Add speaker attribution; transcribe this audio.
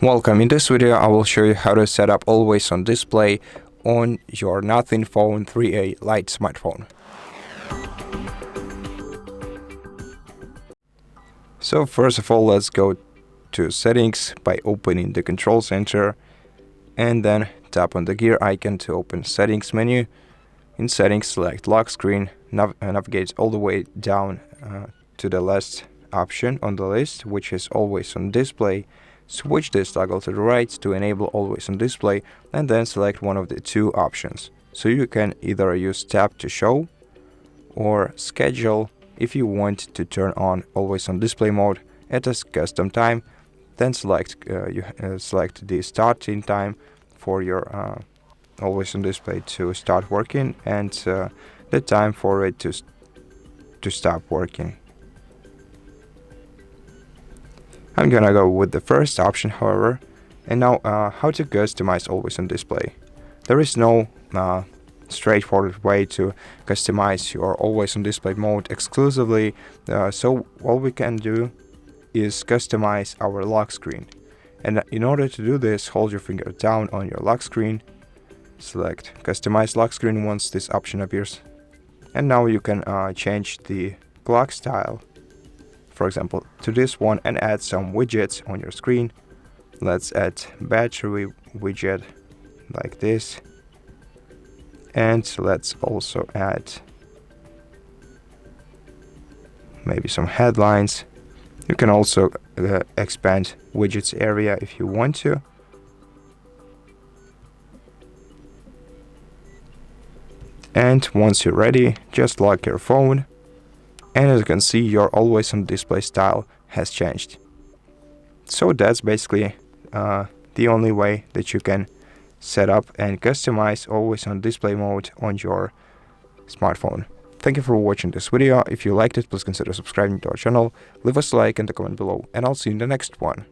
Speaker 1: Welcome. In this video I will show you how to set up always on display on your Nothing Phone 3A Lite smartphone. So first of all, let's go to settings by opening the control center and then tap on the gear icon to open settings menu. In settings, select lock screen, navigate all the way down to the last option on the list, which is always on display. Switch this toggle to the right to enable always on display and then select one of the two options. So you can either use tap to show or schedule if you want to turn on always on display mode at a custom time. Then select the starting time for your always on display to start working and the time for it to stop working. I'm gonna go with the first option, however. And now how to customize always on display. There is no straightforward way to customize your always on display mode exclusively, so all we can do is customize our lock screen. And in order to do this, hold your finger down on your lock screen, select customize lock screen once this option appears, and now you can change the clock style, for example to this one, and add some widgets on your screen. Let's add battery widget like this, and let's also add maybe some headlines. You can also expand widgets area if you want to. And once you're ready, just lock your phone, and as you can see, your always on display style has changed. So that's basically the only way that you can set up and customize always on display mode on your smartphone. Thank you for watching this video. If you liked it, please consider subscribing to our channel, leave us a like and a comment below, and I'll see you in the next one.